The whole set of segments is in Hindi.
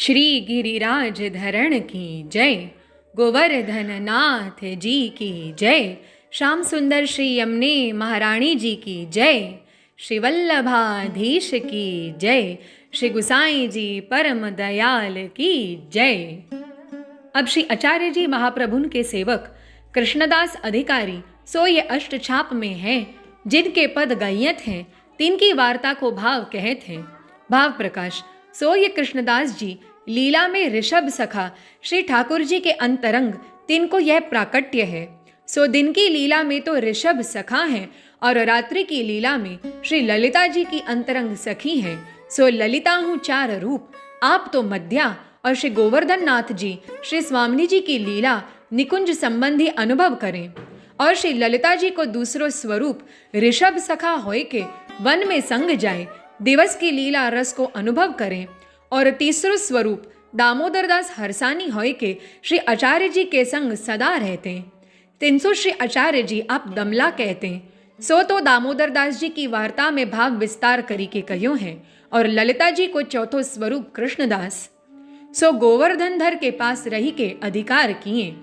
श्री गिरिराज धरण की जय। गोवर्धन नाथ जी की जय। श्याम सुंदर श्री यमुने महारानी जी की जय। श्री वल्लभाधीश की जय। श्री गुसाई जी परम दयाल की जय। अब श्री आचार्य जी महाप्रभुन के सेवक कृष्णदास अधिकारी सो ये अष्टछाप में हैं, जिनके पद गायत हैं, तिनकी वार्ता को भाव कहत हैं। भाव प्रकाश सो ये कृष्णदास जी लीला में ऋषभ सखा श्री ठाकुर जी के अंतरंग, तिनको यह प्राकट्य है। सो दिन की लीला में तो ऋषभ सखा हैं और रात्रि की लीला में श्री ललिता जी की अंतरंग सखी हैं। सो ललिता हूँ चार रूप, आप तो मध्या, और श्री गोवर्धन नाथ जी श्री स्वामिनी जी की लीला निकुंज संबंधी अनुभव करें, और श्री ललिता जी को दूसरो स्वरूप ऋषभ सखा होय के वन में संग जाए, दिवस की लीला रस को अनुभव करें, और तीसरो स्वरूप दामोदर दास हरसानी होय के श्री आचार्य जी के संग सदा रहते। तिनसो श्री आचार्य जी आप दमला कहते। सो तो दामोदर दास जी की वार्ता में भाव विस्तार करी के कहो है, और ललिता जी को चौथो स्वरूप कृष्णदास। सो गोवर्धन धर के पास रही के अधिकार किए।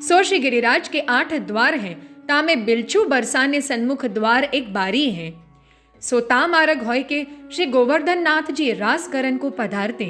सो श्री गिरिराज के 8 द्वार हैं, तामे बिलछू बरसाने सन्मुख द्वार एक बारी है। सो ता मार्ग होय के श्री गोवर्धन नाथ जी रास करन को पधारते।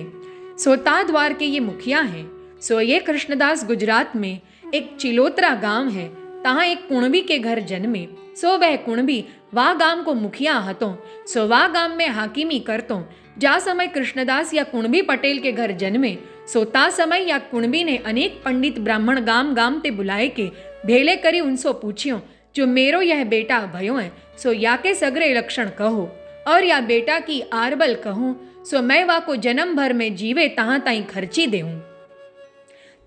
सो ता द्वार के ये मुखिया हैं। सो ये कृष्णदास गुजरात में एक चिलोत्रा गांव है, तहाँ एक कुणबी के घर जन्मे। सो वह कुणबी वा गांव को मुखिया हतो। सो वा गांव में हाकिमी करतो। जा समय कृष्णदास या कुणबी पटेल के घर जन्मे, सो ता समय या कुणबी ने अनेक पंडित ब्राह्मण गाम गाम ते बुलाए के भेले करी उनसो पूछियो, जो मेरो यह बेटा भयो है, सो या के सगरे लक्षण कहो, और या बेटा की आरबल कहूँ, सो मैं वा को जन्म भर में जीवे तहाँ ताई खर्ची देऊँ।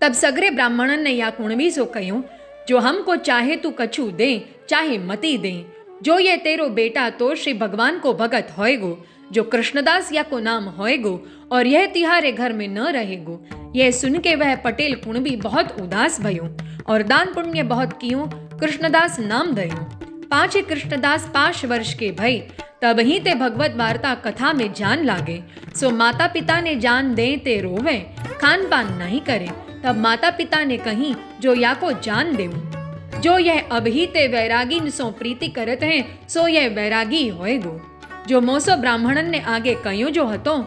तब सगरे ब्राह्मणन ने या कुणबी सो कह्यो, जो हमको चाहे तू कछु दे, चाहे मती दे, जो ये तेरो बेटा तो श्री भगवान को भगत होएगो, जो कृष्णदास या को नाम होएगो, और यह तिहारे घर में न रहेगो। यह सुन के वह पटेल कुणबी बहुत उदास भयो, और दान पुण्य बहुत कियो, कृष्णदास नाम दयो। पांचे कृष्णदास 5 वर्ष के भय, तब ही ते भगवत वार्ता कथा में जान लागे। सो माता पिता ने जान दे ते रोवे, खान पान नहीं करे। तब माता पिता ने कही, जो या को जान देऊं, जो यह अभी ते वैरागी सो प्रीति करत हैं, सो यह वैरागी होएगो। जो मोसो ब्राह्मणन ने आगे कयो जो हतो,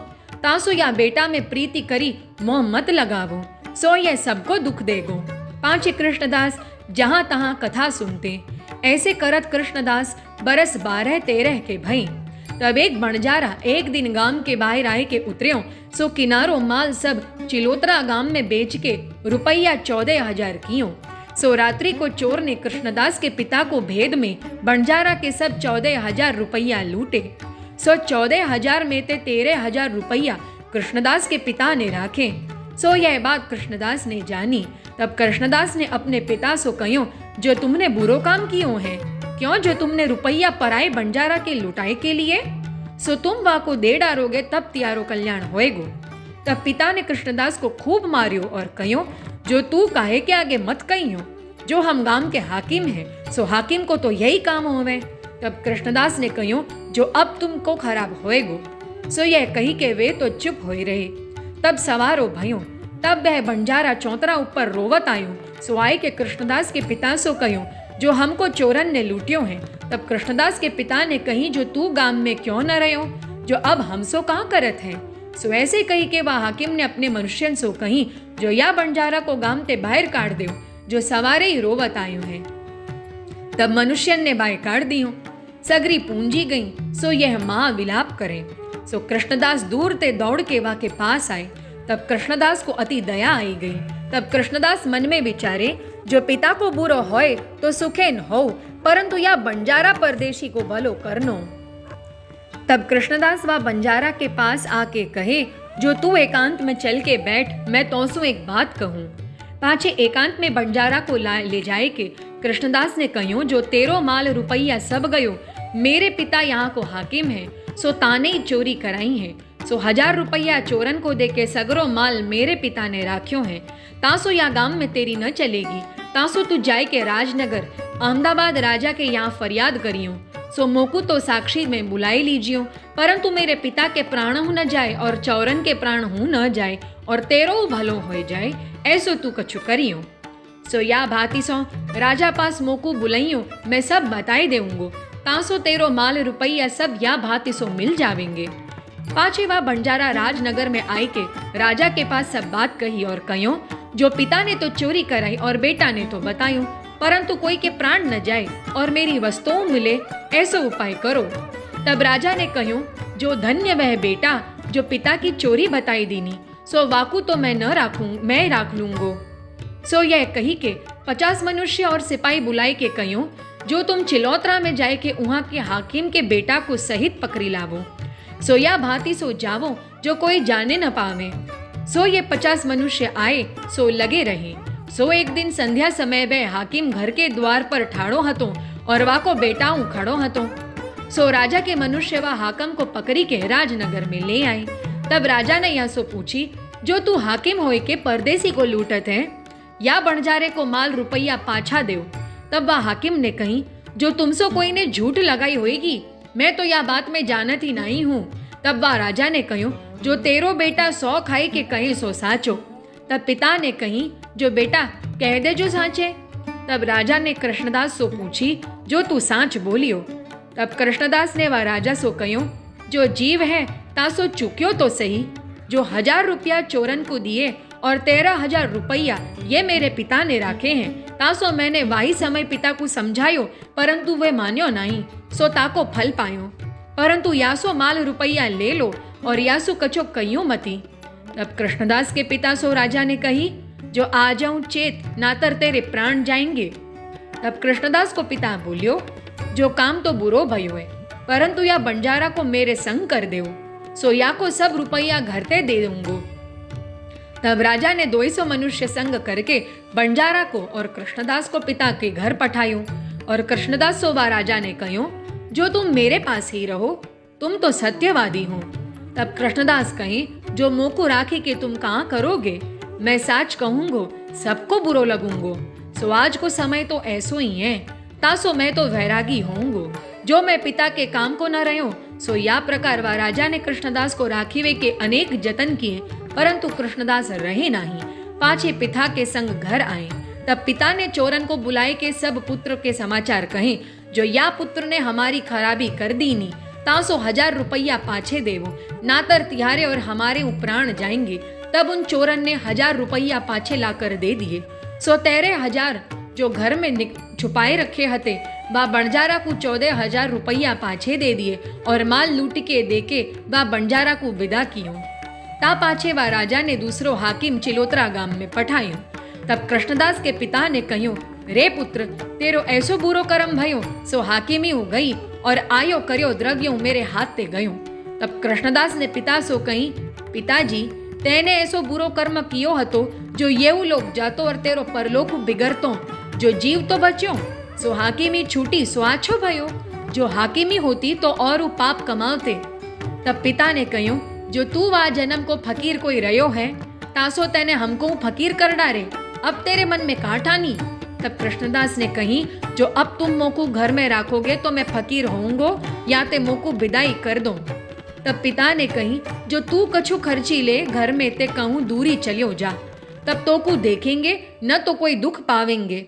तासो या बेटा में प्रीति करी मोह मत लगावो, सो यह सबको दुख देगो। पांचे कृष्णदास जहां तहां कथा सुनते। ऐसे करत कृष्णदास बरस 12-13 के भई। तब एक बणजारा एक दिन गांव के बाहर आए के उतर्यो। सो किनारो माल सब चिलोत्रा गांव में बेच के रुपया 14,000 कियो। सो रात्रि को चोर ने कृष्णदास के पिता को भेद में बंजारा के सब 14,000 रुपया लूटे। सो 14,000 में ते 13,000 रुपया कृष्णदास के पिता ने राखे। सो यह बात कृष्णदास ने जानी। तब कृष्णदास ने अपने पिता सो कह्यो, जो तुमने बुरो काम कियो है, क्यों जो तुमने रुपया पराए बंजारा के लुटाए के लिए, सो तुम वा को दे डारोगे तब तियारो कल्याण होएगो। तब पिता ने कृष्णदास को खूब मारियो और कह्यो, जो तू काहे के आगे मत कहियो, जो हम गांव के हाकिम हैं, सो हाकिम को तो यही काम होवे। तब कृष्णदास ने कह्यो, जो अब तुमको खराब होएगो। सो यह कही के वे तो चुप होई रहे। तब सवारो भयो। तब वह बंजारा चौतरा ऊपर रोवत आयो। सो आए के कृष्णदास के पिता सो कह्यो, जो हमको चोरन ने लूटियो है। तब कृष्णदास के पिता ने कही, जो तू गांव में क्यों न रहो, जो अब हमसो कहाँ करत है। सो ऐसे कही के वह हाकिम ने अपने मनुष्यन सो कही, जो या बंजारा को गांव ते बाहर काट दो, जो सवारे ही रोवत आयो है। तब मनुष्यन ने बाहर काट दियो। सगरी पूंजी गई। सो यह माँ विलाप करे। सो कृष्णदास दूर ते दौड़ के वा के पास आए। तब कृष्णदास को अति दया आई गई। तब कृष्णदास मन में विचारे, जो पिता को बुरो होए तो सुखे न हो, परंतु या बंजारा परदेशी को भलो करनो। तब कृष्णदास वा बंजारा के पास आके कहे, जो तू एकांत में चल के बैठ, मैं तोसू एक बात कहूँ। पाछे एकांत में बंजारा को ले जाए के कृष्णदास ने कह्यो, जो तेरो माल रुपया सब गयो, मेरे पिता यहाँ को हाकिम है, सो ताने ही चोरी कराई है। सो 1000 रुपया चोरन को दे के सगरो माल मेरे पिता ने राख्यो है। तासो या गांव में तेरी न चलेगी। तासो तू जाए के राजनगर अहमदाबाद राजा के यहाँ फरियाद करियो। सो मोकू तो साक्षी में बुलाई लीजियो, परंतु मेरे पिता के प्राण हूँ न जाए और चौरन के प्राण हूँ न जाए और तेरो भलो हो जाए, ऐसो तू कछु करियो। सो या भाती सो राजा पास मोकू बुलाइयो, मैं सब बताई देऊंगो, तासो तेरो माल रुपया सब या भाती सो मिल जावेंगे। पाछे वह बंजारा राजनगर में आई के राजा के पास सब बात कही और कहो, जो पिता ने तो चोरी कराई और बेटा ने तो बतायो, परंतु कोई के प्राण न जाए और मेरी वस्तुओं मिले, ऐसो उपाय करो। तब राजा ने कहो, जो धन्य वह बेटा जो पिता की चोरी बताई दीनी, सो वाकू तो मैं न राखूं, मैं राख लूंगो। सो यह कही के 50 मनुष्य और सिपाही बुलाई के कहो, जो तुम चिलौतरा में जाए के वहां के हाकिम के बेटा को सहित पकड़ी लावो। सो या भांति सो जावो, जो कोई जाने न पावे। सो ये 50 मनुष्य आए, सो लगे रहे। सो एक दिन संध्या समय वह हाकिम घर के द्वार पर ठाड़ो हतो और वाको बेटाऊ खड़ो हतो। सो राजा के मनुष्य व हाकिम को पकड़ी के राजनगर में ले आए। तब राजा ने यह सो पूछी, जो तू हाकिम होए के परदेसी को लूटत है, या बणजारे को माल रुपया पाछा देव। तब वह हाकिम ने कही, जो तुमसो कोई ने झूठ लगाई होएगी, मैं तो यह बात में जानत ही नहीं हूँ। तब वह राजा ने कहो, जो तेरो बेटा 100 खाई के कहे सो साचो। तब पिता ने कही, जो बेटा कह दे जो साचे। तब राजा ने कृष्णदास सो पूछी, जो तू साच बोलियो। तब कृष्णदास ने वह राजा सो कहो, जो जीव है तासो चुक्यो तो सही, जो 1000 रुपया चोरन को दिए और 13,000 रुपया ये मेरे पिता ने राखे हैं, तासो मैंने वाही समय पिता को समझायो, परंतु वे मान्यो नहीं, सो ताको फल पायो। परंतु यासो माल रुपया ले लो और यासो कछो कहियो मती। तब कृष्णदास के पिता सो राजा ने कही, जो आ जाऊं चेत, नातर तेरे प्राण जाएंगे। तब कृष्णदास को पिता बोलियो, जो काम तो बुरो भयो है, परंतु या बंजारा को मेरे संग कर देव, सो या को सब रुपया घर ते दे दूंगो। तब राजा ने 200 मनुष्य संग करके बंजारा को और कृष्णदास को पिता के घर पठायो। और कृष्णदास सो वा राजा ने कहो, जो तुम मेरे पास ही रहो, तुम तो सत्यवादी हो। तब कृष्णदास कहे, जो मोकू राखी के तुम कहाँ करोगे, मैं साच कहूंगो, सबको बुरो लगूंगो। सो आज को समय तो ऐसो ही है, तासो मैं तो वैरागी होऊंगो, जो मैं पिता के काम को न रहो। सो या प्रकार वा राजा ने कृष्णदास को राखीवे के अनेक जतन किए, परंतु कृष्णदास रहे नहीं। पाछे पिता के संग घर आए। तब पिता ने चोरन को बुलाए के सब पुत्र के समाचार कहे, जो या पुत्र ने हमारी खराबी कर दीनी, तासो 1000 रुपया पाछे देवो, नातर तिहारे और हमारे प्राण जाएंगे। तब उन चोरन ने 1000 रुपया पाछे लाकर दे दिए। सो 13,000 जो घर में छुपाए रखे हते, बा बंजारा को 14,000 रुपया पाछे दे दिए और माल लूट के देके बा बंजारा को विदा कियो। ता पाछे वा राजा ने दूसरो हाकिम चिलोतरा गाम में पठायो। तब कृष्णदास के पिता ने कहो, रे पुत्र, तेरो ऐसो बुरो कर्म भयो, सो हाकिमी हो गई और आयो कर्यो द्रव्यो मेरे हाथ ते गयो। तब कृष्णदास ने पिता सो कही, पिताजी, तेने ऐसो बुरो कर्म कियो हतो, जो येऊ लोग जातो और तेरो परलोक बिगड़तो, जो जीव तो बच्यो। सो हाकिमी छूटी सो आछो भयो, जो हाकिमी होती तो और पाप कमावते। तब पिता ने कहो, जो तू वा जन्म को फकीर कोई रयो है, तासो तेने हमको फकीर कर डारे, अब तेरे मन में काठानी। तब कृष्णदास ने कही, जो अब तुम मोकू घर में राखोगे तो मैं फकीर होऊंगो, या ते मोकू विदाई कर दो। तब पिता ने कही, जो तू कछु खर्ची ले घर में, ते कहूँ दूरी चलियो जा, तब तो को देखेंगे न तो कोई दुख पावेंगे।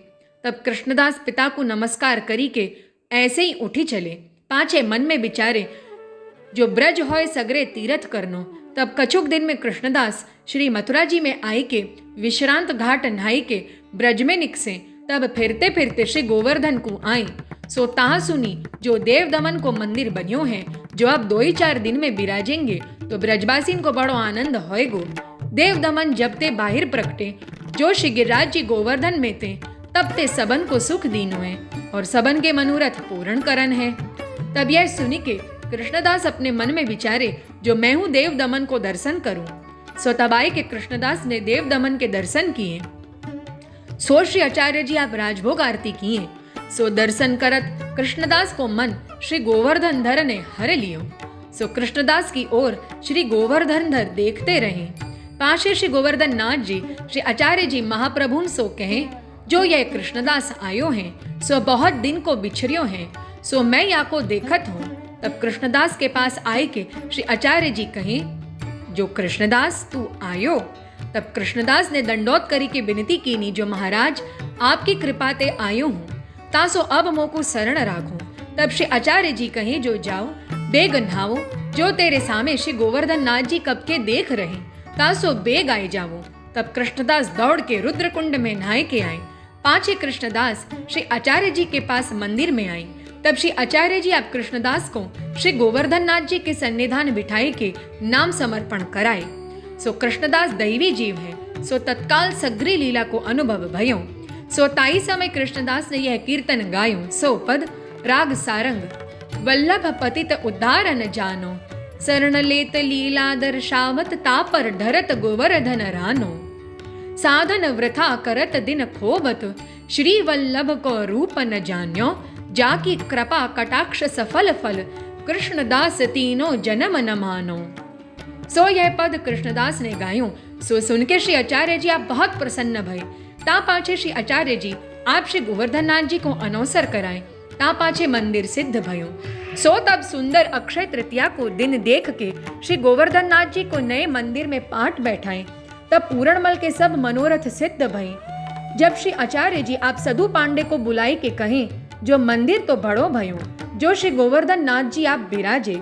तब कृष्णदास पिता को नमस्कार करी के ऐसे ही उठी चले। पाछे मन में विचारे, जो ब्रज होय सगरे तीरथ करनो। तब कछुक दिन में कृष्णदास श्री मथुरा जी में आए के विश्रांत घाट नहाई के ब्रज में निकसे। तब फिरते फिरते श्री गोवर्धन को आए। सो ताहा सुनी, जो देव दमन को मंदिर बन्यो है, जो अब 2-4 दिन में बिराजेंगे, तो ब्रजवासीन को बड़ो आनंद होएगो। देव दमन जब ते बाहिर प्रगटे, जो श्री गिरिराज जी गोवर्धन में थे, तब ते सबन को सुख दीनो है और सबन के मनोरथ पूर्ण करन है। तब यह सुनी के कृष्णदास अपने मन में विचारे, जो मैं हूँ देव दमन को दर्शन करूं। सो तब आए के कृष्णदास ने देव दमन के दर्शन किए। सो श्री आचार्य जी आप राजभोग आरती किए। सो दर्शन करत कृष्णदास को मन श्री गोवर्धन धर ने हर लियो। सो कृष्णदास की ओर श्री गोवर्धन धर देखते रहे। पाशे श्री गोवर्धन नाथ जी श्री आचार्य जी महाप्रभु सो कहे, जो यह कृष्णदास आयो है, सो बहुत दिन को बिछरियो है, सो मैं या को देखत हूँ। तब कृष्णदास के पास आए के श्री आचार्य जी कहे, जो कृष्णदास तू आयो। तब कृष्णदास ने दंडोत करी के विनती कीनी, जो महाराज आपकी कृपा ते आयो हूँ, तासो अब मोको शरण राखो। तब श्री आचार्य जी कहे, जो जाओ बेग नहावो, जो तेरे सामे श्री गोवर्धन नाथ जी कब के देख रहे, तासो बेग आए जावो। तब कृष्णदास दौड़ के रुद्रकुंड में नहाए के आए। पांचे कृष्णदास श्री आचार्य जी के पास मंदिर में आए। तब श्री आचार्य जी आप कृष्णदास को श्री गोवर्धन नाथ जी के सन्निधान बिठाए के नाम समर्पण कराए। सो कृष्णदास दैवी जीव है, सो तत्काल सग्री लीला को अनुभव भयो। सो ताई समय कृष्णदास ने यह कीर्तन गायो। सो पद राग सारंग। वल्लभ पतित उद्धारन जानो, शरण लेत लीला दर्शावत तापर धरत गोवर्धन रानो। साधन वृथा करत दिन खोवत, श्री वल्लभ को रूप न जान्यो, जाकी कृपा कटाक्ष सफल फल, कृष्णदास तीनों जन्म न मानो। सो यह पद कृष्णदास ने गायो। सो सुन के श्री आचार्य जी आप बहुत प्रसन्न भय। ता पाछे श्री आचार्य जी आप श्री गोवर्धन नाथ जी को अनवसर कराए। ता पाछे मंदिर सिद्ध भयो। सो तब सुंदर अक्षय तृतीया को दिन देख के श्री गोवर्धन नाथ जी को नए मंदिर में पाठ बैठाए। तब पूरणमल के सब मनोरथ सिद्ध भय। जब श्री आचार्य जी आप सदु पांडे को बुलाई के कहें, जो मंदिर तो बड़ो भयो, जो श्री गोवर्धन नाथ जी आप बिराजे,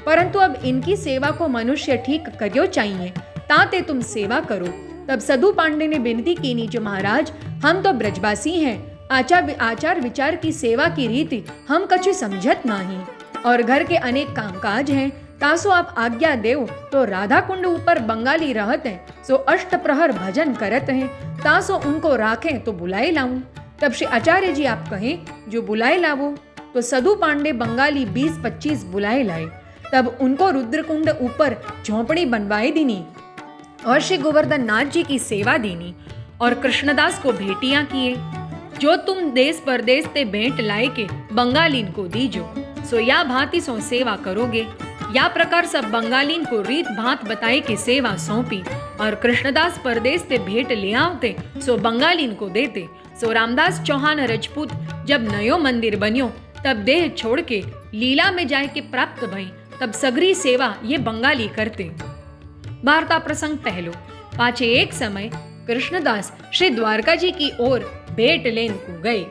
परंतु अब इनकी सेवा को मनुष्य ठीक करियो चाहिए, ताते तुम सेवा करो। तब सदु पांडे ने विनती कीनी, जो महाराज हम तो ब्रजवासी हैं, आचार विचार की सेवा की रीति हम कछु समझत नहीं, और घर के अनेक कामकाज हैं, तासो आप आज्ञा देव। तो राधा कुंड ऊपर बंगाली रहते हैं, सो अष्ट प्रहर भजन करत हैं, तासो उनको राखें तो बुलाए लाऊं। तब श्री आचार्य जी आप कहें, जो बुलाए लावो। तो सदु पांडे बंगाली 20-25 बुलाए लाए। तब उनको रुद्रकुंड ऊपर झोंपड़ी बनवाई दीनी और श्री गोवर्धन नाथ जी की सेवा दीनी, और कृष्णदास को भेटियां किए, जो तुम देश परदेश ते भेंट लाए के बंगालीन को दीजो। सो या भांति सो सेवा करोगे। या प्रकार सब बंगालीन को रीत भांत बताए के सेवा सौंपी, और कृष्णदास परदेश ते भेंट ले आवते, सो बंगालीन को देते। सो रामदास चौहान राजपूत जब नयो मंदिर बन्यो, तब देह छोड़ के लीला में जाए के प्राप्त भई, तब सगरी सेवा ये बंगाली करते। वार्ता प्रसंग पहलो। पाछे एक समय कृष्णदास श्री द्वारका जी की ओर भेंट लेन को गए।